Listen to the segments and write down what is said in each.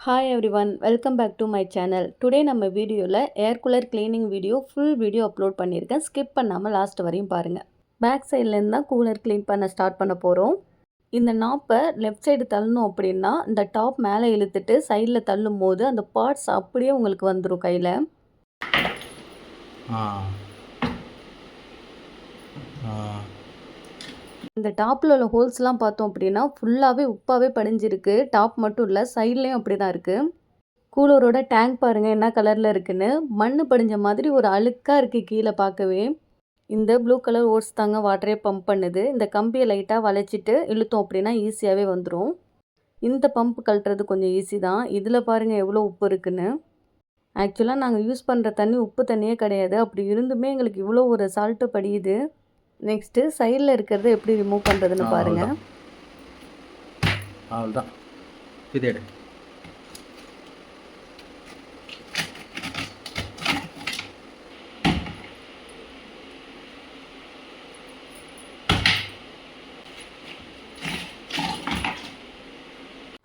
Hi everyone, welcome back to my channel. Today நம்ம வீடியோவில் air cooler cleaning video full video upload பண்ணியிருக்கேன். Skip பண்ணாமல் last வரையும் பாருங்கள். பேக் சைட்லேருந்து தான் கூலர் க்ளீன் பண்ண ஸ்டார்ட் பண்ண போகிறோம். இந்த நாப்பை லெஃப்ட் சைடு தள்ளணும் அப்படின்னா இந்த டாப் மேலே இழுத்துட்டு சைடில் தள்ளும் போது அந்த பார்ட்ஸ் அப்படியே உங்களுக்கு வந்துடும் கையில். இந்த டாப்பில் உள்ள ஹோல்ஸ்லாம் பார்த்தோம் அப்படின்னா ஃபுல்லாகவே உப்பாகவே படிஞ்சிருக்கு. டாப் மட்டும் இல்லை, சைட்லேயும் அப்படி தான் இருக்குது. கூலரோட டேங்க் பாருங்கள் என்ன கலரில் இருக்குன்னு. மண் படிஞ்ச மாதிரி ஒரு அழுக்காக இருக்குது கீழே பார்க்கவே. இந்த ப்ளூ கலர் ஓட்ஸ் தாங்க வாட்டரே பம்ப் பண்ணுது. இந்த கம்பியை லைட்டாக வளைச்சிட்டு இழுத்தோம் அப்படின்னா ஈஸியாகவே வந்துடும். இந்த பம்ப் கழட்டுறது கொஞ்சம் ஈஸி தான். இதில் பாருங்கள் எவ்வளோ உப்பு இருக்குன்னு. ஆக்சுவலாக நாங்கள் யூஸ் பண்ணுற தண்ணி உப்பு தண்ணியே கிடையாது. அப்படி இருந்துமே எங்களுக்கு இவ்வளோ ஒரு சால்ட்டு படியுது. நெக்ஸ்ட்டு சைடில் இருக்கிறத எப்படி ரிமூவ் பண்ணுறதுன்னு பாருங்கள். அவ்வளோதான், இது எடு.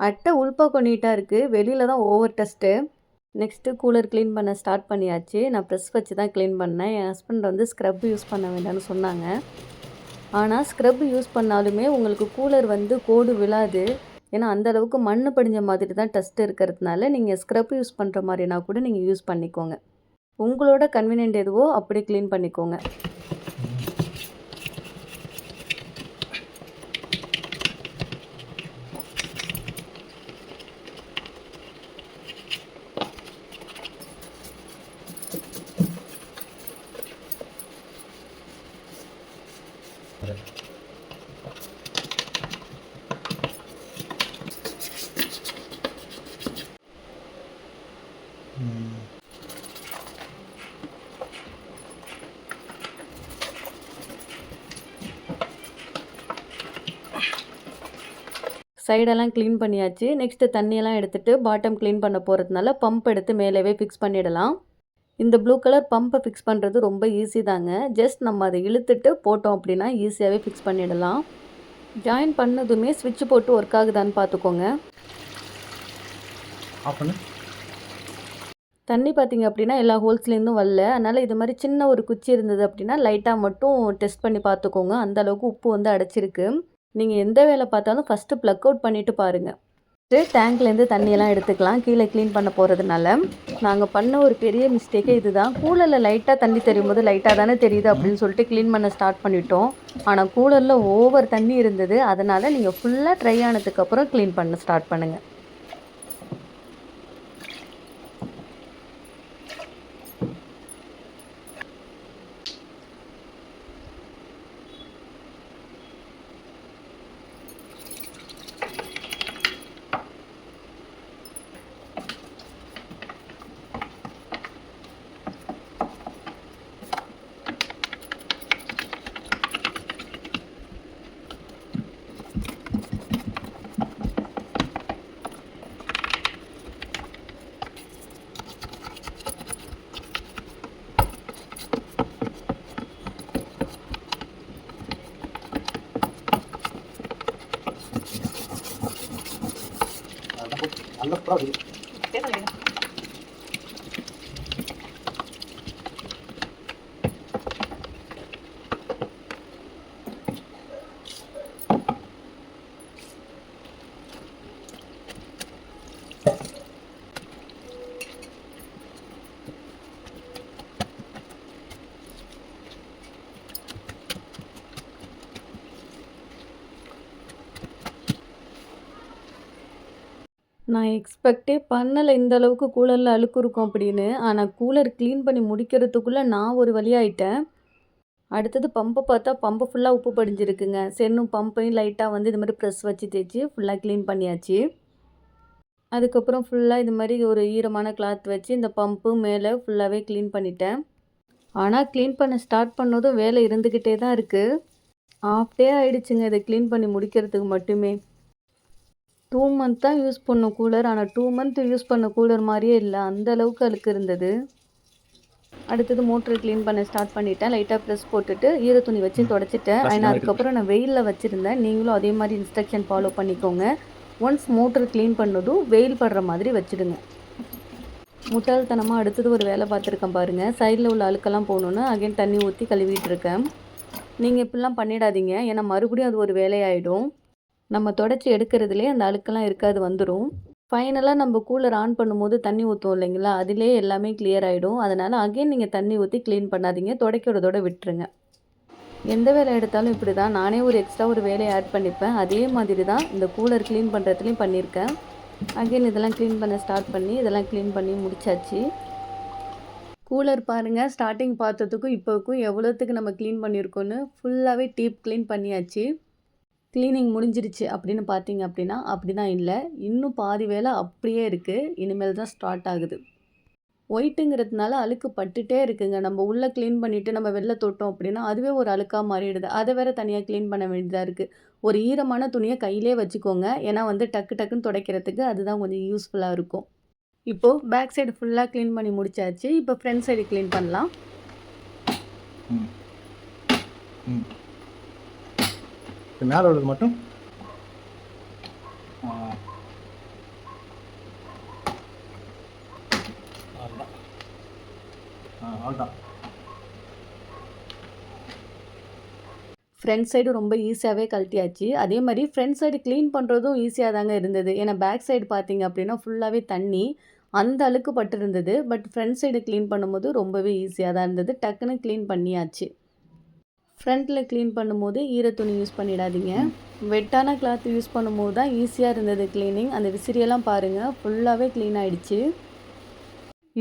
அட்டை உள்பக்கம் நீட்டாக இருக்குது, வெளியில் தான் over dust. Next cooler clean பண்ண ஸ்டார்ட் பண்ணியாச்சு. நான் ப்ரெஸ் வச்சு தான் க்ளீன் பண்ணேன். என் ஹஸ்பண்ட் வந்து ஸ்க்ரப் யூஸ் பண்ண வேண்டாம்னு சொன்னாங்க. ஆனால் ஸ்க்ரப் யூஸ் பண்ணாலுமே உங்களுக்கு கூலர் வந்து கோடு விழாது. ஏன்னா அந்தளவுக்கு மண் படிஞ்ச மாதிரி தான் டஸ்ட் இருக்கிறதுனால நீங்கள் ஸ்க்ரப் யூஸ் பண்ணுற மாதிரினா கூட நீங்கள் யூஸ் பண்ணிக்கோங்க. உங்களோட கன்வீனியன்ட் எதுவோ அப்படி க்ளீன் பண்ணிக்கோங்க. சைடெல்லாம் க்ளீன் பண்ணியாச்சு. நெக்ஸ்ட்டு தண்ணியெல்லாம் எடுத்துகிட்டு பாட்டம் க்ளீன் பண்ண போகிறதுனால பம்ப் எடுத்து மேலேவே ஃபிக்ஸ் பண்ணிடலாம். இந்த ப்ளூ கலர் பம்பை ஃபிக்ஸ் பண்ணுறது ரொம்ப ஈஸி தாங்க. ஜஸ்ட் நம்ம அதை இழுத்துட்டு போட்டோம் அப்படின்னா ஈஸியாகவே ஃபிக்ஸ் பண்ணிடலாம். ஜாயின் பண்ணதுமே ஸ்விட்ச் போட்டு ஒர்க் ஆகுதான்னு பார்த்துக்கோங்க. தண்ணி பார்த்திங்க அப்படின்னா எல்லா ஹோல்ஸ்லேருந்தும் வரல. அதனால் இது மாதிரி சின்ன ஒரு குச்சி இருந்தது அப்படின்னா லைட்டாக மட்டும் டெஸ்ட் பண்ணி பார்த்துக்கோங்க. அந்தளவுக்கு உப்பு வந்து அடைச்சிருக்கு. நீங்கள் எந்த வேலை பார்த்தாலும் ஃபஸ்ட்டு ப்ளக் அவுட் பண்ணிவிட்டு பாருங்கள். டேங்க்லேருந்து தண்ணியெல்லாம் எடுத்துக்கலாம் கீழே க்ளீன் பண்ண போகிறதுனால. நாங்கள் பண்ண ஒரு பெரிய மிஸ்டேக்கே இது தான். கூலரில் லைட்டாக தண்ணி தெரியும் போது லைட்டாக தானே தெரியுது அப்படின்னு சொல்லிட்டு க்ளீன் பண்ண ஸ்டார்ட் பண்ணிட்டோம். ஆனால் கூலரில் ஓவர் தண்ணி இருந்தது. அதனால் நீங்கள் ஃபுல்லாக ட்ரை ஆனதுக்கப்புறம் க்ளீன் பண்ண ஸ்டார்ட் பண்ணுங்கள். நான் எக்ஸ்பெக்டே பண்ணலை இந்த அளவுக்கு கூலரில் அழுக்கு இருக்கும் அப்படின்னு. ஆனால் கூலர் க்ளீன் பண்ணி முடிக்கிறதுக்குள்ளே நான் ஒரு வழியாயிட்டேன். அடுத்தது பம்பை பார்த்தா பம்பு ஃபுல்லாக உப்பு படிஞ்சிருக்குங்க. சரின்னு பம்பையும் லைட்டாக வந்து இது மாதிரி ப்ரெஸ் வச்சு தேய்ச்சி ஃபுல்லாக க்ளீன் பண்ணியாச்சு. அதுக்கப்புறம் ஃபுல்லாக இது மாதிரி ஒரு ஈரமான கிளாத் வச்சு இந்த பம்பு மேலே ஃபுல்லாகவே க்ளீன் பண்ணிட்டேன். ஆனால் க்ளீன் பண்ண ஸ்டார்ட் பண்ணதும் வேலை இருந்துக்கிட்டே தான் இருக்குது. ஆஃப் டே ஆகிடுச்சுங்க இதை க்ளீன் பண்ணி முடிக்கிறதுக்கு மட்டுமே. 2 மந்த் தான் யூஸ் பண்ணோம் கூலர். ஆனால் 2 மந்த் யூஸ் பண்ண கூலர் மாதிரியே இல்லை, அந்த அளவுக்கு அழுக்கு இருந்தது. அடுத்தது மோட்ரு க்ளீன் பண்ண ஸ்டார்ட் பண்ணிட்டேன். லைட்டாக ப்ரெஸ் போட்டுட்டு ஈர துணி வச்சு தொடச்சிட்டேன். ஆனால் அதுக்கப்புறம் நான் வெயிலில் வச்சுருந்தேன். நீங்களும் அதே மாதிரி இன்ஸ்ட்ரக்ஷன் ஃபாலோ பண்ணிக்கோங்க. ஒன்ஸ் மோட்டர் க்ளீன் பண்ணதும் வெயில் படுற மாதிரி வச்சுடுங்க. முட்டாள்தனமாக அடுத்தது ஒரு வேலை பார்த்துருக்கேன் பாருங்கள். சைடில் உள்ள அழுக்கெல்லாம் போகணுன்னு அகைன் தண்ணி ஊற்றி கழுவிட்டு இருக்கேன். நீங்கள் இப்படிலாம் பண்ணிடாதீங்க, ஏன்னா மறுபடியும் அது ஒரு வேலையாயிடும். நம்ம தொடச்சி எடுக்கிறதுலே அந்த அழுக்கெல்லாம் இருக்காது, வந்துடும். ஃபைனலாக நம்ம கூலர் ஆன் பண்ணும்போது தண்ணி ஊற்றுவோம் இல்லைங்களா, அதிலே எல்லாமே கிளியர் ஆகிடும். அதனால் அகைன் நீங்கள் தண்ணி ஊற்றி க்ளீன் பண்ணாதீங்க, துடைக்கிறதோட விட்டுருங்க. எந்த வேலை எடுத்தாலும் இப்படி தான், நானே ஒரு எக்ஸ்ட்ரா ஒரு வேலையை ஆட் பண்ணிப்பேன். அதே மாதிரி தான் இந்த கூலர் க்ளீன் பண்ணுறதுலையும் பண்ணியிருக்கேன். அகைன் இதெல்லாம் க்ளீன் பண்ண ஸ்டார்ட் பண்ணி இதெல்லாம் க்ளீன் பண்ணி முடிச்சாச்சு. கூலர் பாருங்கள், ஸ்டார்டிங் பார்த்ததுக்கும் இப்போவுக்கும் எவ்வளோத்துக்கு நம்ம க்ளீன் பண்ணியிருக்கோன்னு ஃபுல்லாகவே டீப் க்ளீன் பண்ணியாச்சு. க்ளீனிங் முடிஞ்சிருச்சு அப்படின்னு பார்த்தீங்க அப்படின்னா அப்படி தான் இல்லை, இன்னும் பாதி வேலை அப்படியே இருக்குது, இனிமேல் தான் ஸ்டார்ட் ஆகுது. ஒயிட்டுங்கிறதுனால அழுக்கு பட்டுட்டே இருக்குங்க. நம்ம உள்ளே க்ளீன் பண்ணிவிட்டு நம்ம வெளில தொட்டோம் அப்படின்னா அதுவே ஒரு அழுக்காக மாறிடுது. அதை வேறு தனியாக க்ளீன் பண்ண வேண்டியதாக இருக்குது. ஒரு ஈரமான துணியை கையிலே வச்சுக்கோங்க, ஏன்னா வந்து டக்கு டக்குன்னு துடைக்கிறதுக்கு அதுதான் கொஞ்சம் யூஸ்ஃபுல்லாக இருக்கும். இப்போது பேக் சைடு ஃபுல்லாக க்ளீன் பண்ணி முடிச்சாச்சு. இப்போ ஃப்ரண்ட் சைடு க்ளீன் பண்ணலாம். மேலே உள்ளது மட்டும் அவ்வளோதான். ஃப்ரண்ட் சைடு ரொம்ப ஈஸியாகவே கழட்டியாச்சு. அதே மாதிரி ஃப்ரண்ட் சைடு க்ளீன் பண்ணுறதும் ஈஸியாக தாங்க இருந்தது. ஏன்னா பேக் சைடு பார்த்தீங்க அப்படின்னா ஃபுல்லாகவே தண்ணி, அந்த அழுக்கு பட்டு இருந்தது. பட் ஃப்ரண்ட் சைடு க்ளீன் பண்ணும்போது ரொம்பவே ஈஸியாக தான் இருந்தது, டக்குன்னு க்ளீன் பண்ணியாச்சு. ஃப்ரண்ட்டில் க்ளீன் பண்ணும்போது ஈரத்துணி யூஸ் பண்ணிடாதீங்க, வெட்டான கிளாத் யூஸ் பண்ணும்போது தான் ஈஸியாக இருந்தது க்ளீனிங். அந்த விசிறியெல்லாம் பாருங்கள் ஃபுல்லாகவே க்ளீன் ஆகிடுச்சு.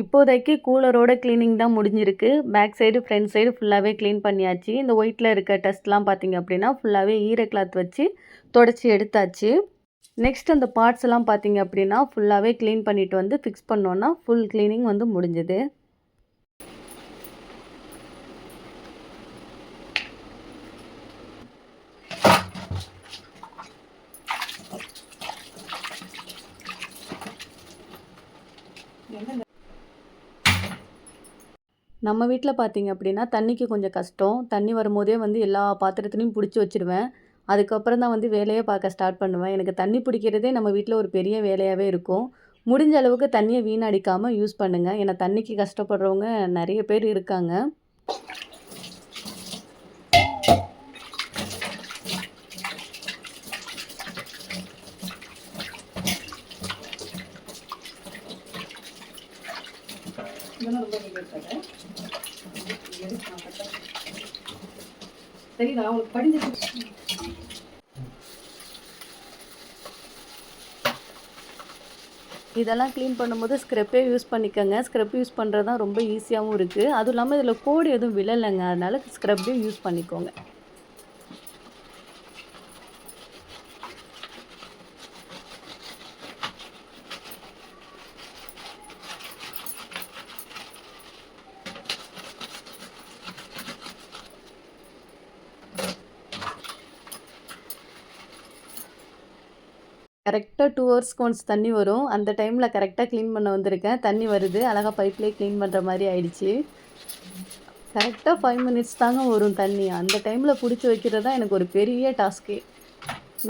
இப்போதைக்கு கூலரோட க்ளீனிங் தான் முடிஞ்சிருக்கு. பேக் சைடு ஃப்ரண்ட் சைடு ஃபுல்லாகவே க்ளீன் பண்ணியாச்சு. இந்த ஒயிட்டில் இருக்க டஸ்ட்லாம் பார்த்திங்க அப்படின்னா ஃபுல்லாகவே ஈர கிளாத் வச்சு தொடச்சி எடுத்தாச்சு. நெக்ஸ்ட் அந்த பார்ட்ஸ் எல்லாம் பார்த்திங்க அப்படின்னா ஃபுல்லாகவே க்ளீன் பண்ணிவிட்டு வந்து ஃபிக்ஸ் பண்ணோன்னா ஃபுல் க்ளீனிங் வந்து முடிஞ்சுது. நம்ம வீட்டில் பார்த்தீங்க அப்படின்னா தண்ணிக்கு கொஞ்சம் கஷ்டம். தண்ணி வரும்போதே வந்து எல்லா பாத்திரத்துலையும் பிடிச்சி வச்சுருவேன். அதுக்கப்புறம் தான் வந்து வேலையே பார்க்க ஸ்டார்ட் பண்ணுவேன். எனக்கு தண்ணி பிடிக்கிறதே நம்ம வீட்டில் ஒரு பெரிய வேலையாகவே இருக்கும். முடிஞ்ச அளவுக்கு தண்ணியை வீணடிக்காமல் யூஸ் பண்ணுங்கள். ஏன்னா தண்ணிக்கு கஷ்டப்படுறவங்க நிறைய பேர் இருக்காங்க. சரி, நான் உங்களுக்கு படிஞ்சு இதெல்லாம் க்ளீன் பண்ணும்போது ஸ்க்ரப்பே யூஸ் பண்ணிக்கோங்க. ஸ்க்ரப் யூஸ் பண்ணுறது தான் ரொம்ப ஈஸியாகவும் இருக்குது. அதுவும் இல்லாமல் இதில் கோடு எதுவும் விழலைங்க, அதனால் ஸ்க்ரப்பையும் யூஸ் பண்ணிக்கோங்க. கரெக்டாக 2 ஹவர்ஸ்க்கு ஒன்ஸ் தண்ணி வரும். அந்த டைமில் கரெக்டாக க்ளீன் பண்ண வந்திருக்கேன். தண்ணி வருது, அழகாக பைப்லேயே க்ளீன் பண்ணுற மாதிரி ஆயிடுச்சு. கரெக்டாக 5 மினிட்ஸ் தாங்க வரும் தண்ணி. அந்த டைமில் பிடிச்சி வைக்கிறது தான் எனக்கு ஒரு பெரிய டாஸ்க்கே.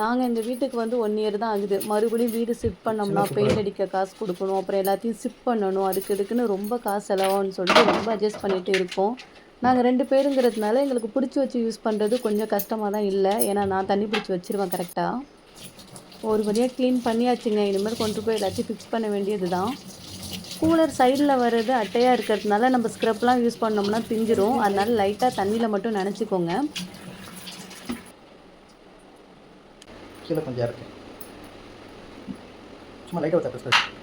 நாங்கள் எங்கள் வீட்டுக்கு வந்து 1 இயர் தான் ஆகுது. மறுபடியும் வீடு ஷிஃப்ட் பண்ணோம்னா பெயிண்ட் அடிக்க காசு கொடுக்கணும், அப்புறம் எல்லாத்தையும் ஷிஃப்ட் பண்ணணும், அதுக்கு இதுக்குன்னு ரொம்ப காசு செலவாகும்னு சொல்லிட்டு ரொம்ப அட்ஜஸ்ட் பண்ணிகிட்டு இருக்கோம். நாங்கள் 2 பேருங்கிறதுனால எங்களுக்கு பிடிச்சி வச்சு யூஸ் பண்ணுறது கொஞ்சம் கஷ்டமாக தான் இல்லை. ஏன்னா நான் தண்ணி பிடிச்சி வச்சுருவேன் கரெக்டாக. ஒரு வழியாக க்ளீன் பண்ணியாச்சுங்க. இனிமேல் கொண்டு போய் எல்லாத்தையும் ஃபிக்ஸ் பண்ண வேண்டியது தான். கூலர் சைடில் வர்றது அட்டையாக இருக்கிறதுனால நம்ம ஸ்க்ரப்லாம் யூஸ் பண்ணோம்னா பிஞ்சிரும். அதனால் லைட்டாக தண்ணியில் மட்டும் நனைச்சிக்கோங்க. கீழே கொஞ்சம் இருக்கு, சும்மா லைட்டாக வச்சா சார்.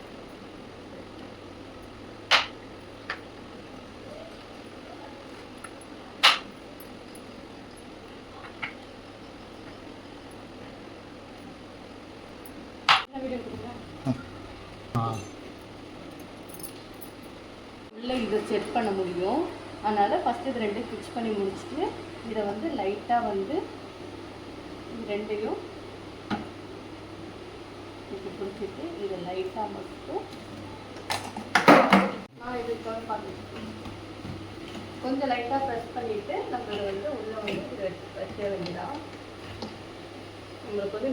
உள்ளே இதை செட் பண்ண முடியும். அதனால் ஃபஸ்ட்டு இது 2 ஃபிக்ஸ் பண்ணி முடிச்சுட்டு இதை வந்து லைட்டாக வந்து இது 2யும் இப்படி பிடிச்சிட்டு இதை லைட்டாக மட்டும் நான் இதுக்காக பார்த்துட்டு கொஞ்சம் லைட்டாக ப்ரெஸ் பண்ணிவிட்டு நம்ம இதை வந்து உள்ளே வந்து இதை வைக்க வேண்டியதான். உங்களுக்கு வந்து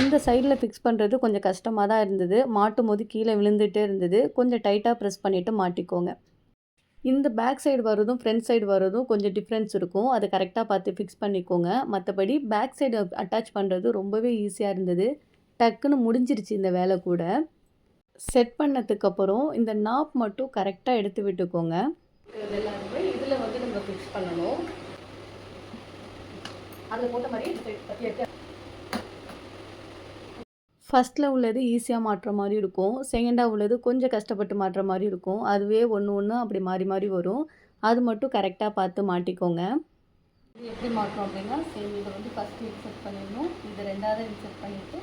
இந்த சைடில் ஃபிக்ஸ் பண்ணுறது கொஞ்சம் கஷ்டமாக தான் இருந்தது. மாட்டும் போது கீழே விழுந்துகிட்டே இருந்தது. கொஞ்சம் டைட்டாக ப்ரெஸ் பண்ணிவிட்டு மாட்டிக்கோங்க. இந்த பேக் சைடு வரதும் ஃப்ரண்ட் சைடு வரதும் கொஞ்சம் டிஃப்ரென்ஸ் இருக்கும். அதை கரெக்டாக பார்த்து ஃபிக்ஸ் பண்ணிக்கோங்க. மற்றபடி பேக் சைடு அட்டாச் பண்ணுறது ரொம்பவே ஈஸியாக இருந்தது. டக்குன்னு முடிஞ்சிருச்சு இந்த வேலை கூட. செட் பண்ணதுக்கப்புறம் இந்த நாப் மட்டும் கரெக்டாக எடுத்து விட்டுக்கோங்க. எல்லாருமே இதில் வந்து நம்ம ஃபிக்ஸ் பண்ணணும். அதில் போட்ட மாதிரி ஃபஸ்ட்டில் உள்ளது ஈஸியாக மாட்டுற மாதிரி இருக்கும். செகண்டாக உள்ளது கொஞ்சம் கஷ்டப்பட்டு மாட்டுற மாதிரி இருக்கும். அதுவே ஒன்று ஒன்று அப்படி மாறி மாறி வரும். அது மட்டும் கரெக்டாக பார்த்து மாட்டிக்கோங்க. இது எப்படி மாட்டோம் அப்படின்னா, சரி இதை வந்து ஃபஸ்ட்டு இன்செர்ட் பண்ணிடணும். இதை ரெண்டாவது இன்செர்ட் பண்ணிவிட்டு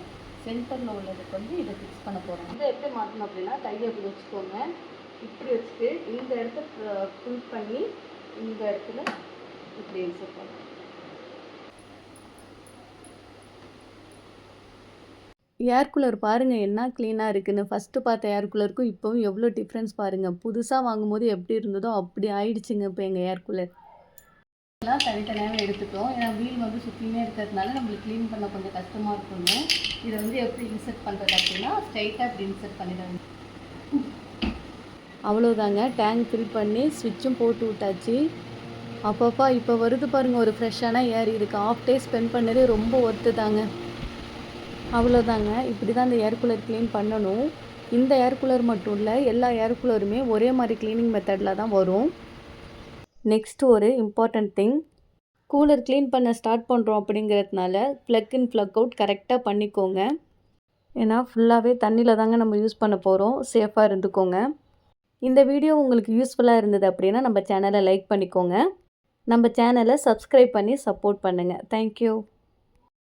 சென்டரில் உள்ளதுக்கு வந்து இதை ஃபிக்ஸ் பண்ண போகிறோம். இதை எப்படி மாட்டணும் அப்படின்னா, கையை இப்படி வச்சுக்கோங்க. இப்படி வச்சுட்டு இந்த இடத்த ஃபுல் பண்ணி இந்த இடத்துல இப்படி இன்செர்ட் பண்ணணும். ஏர் கூலர் பாருங்கள் என்ன க்ளீனாக இருக்குன்னு. ஃபஸ்ட்டு பார்த்த ஏர் கூலருக்கும் இப்போவும் எவ்வளோ டிஃப்ரென்ஸ் பாருங்கள். புதுசாக வாங்கும்போது எப்படி இருந்ததோ அப்படி ஆயிடுச்சுங்க இப்போ எங்கள் ஏர் கூலர். எல்லாம் தனித்தனியாகவே எடுத்துட்டோம். ஏன்னா வீல் வந்து சுற்றினே இருக்கிறதுனால நம்மளுக்கு க்ளீன் பண்ண கொஞ்சம் கஷ்டமாக இருக்குங்க. இதை வந்து எப்படி இன்செர்ட் பண்ணுறது அப்படின்னா, ஸ்ட்ரைட்டாக இப்படி இன்செர்ட் பண்ணிடுங்க. அவ்வளோதாங்க. டேங்க் ஃபில் பண்ணி ஸ்விட்சும் போட்டு விட்டாச்சு. அப்பப்பா இப்போ வருது பாருங்கள் ஒரு ஃப்ரெஷ்ஷான ஏர். இதுக்கு ஆஃப் டே ஸ்பெண்ட் பண்ணதே ரொம்ப ஒர்த்து தாங்க. அவ்வளோதாங்க. இப்படி தான் இந்த ஏர் கூலர் க்ளீன் பண்ணணும். இந்த ஏர் கூலர் மட்டும் இல்லை, எல்லா ஏர் கூலருமே ஒரே மாதிரி க்ளீனிங் மெத்தடில் தான் வரும். நெக்ஸ்ட்டு ஒரு இம்பார்ட்டண்ட் திங், கூலர் க்ளீன் பண்ண ஸ்டார்ட் பண்ணுறோம் அப்படிங்கிறதுனால ப்ளக் இன் ப்ளக் அவுட் கரெக்டாக பண்ணிக்கோங்க. ஏன்னா ஃபுல்லாகவே தண்ணியில் தாங்க நம்ம யூஸ் பண்ண போகிறோம். சேஃபாக இருந்துக்கோங்க. இந்த வீடியோ உங்களுக்கு யூஸ்ஃபுல்லாக இருந்தது அப்படின்னா நம்ம சேனலை லைக் பண்ணிக்கோங்க. நம்ம சேனலை சப்ஸ்கிரைப் பண்ணி சப்போர்ட் பண்ணுங்கள். தேங்க்யூ.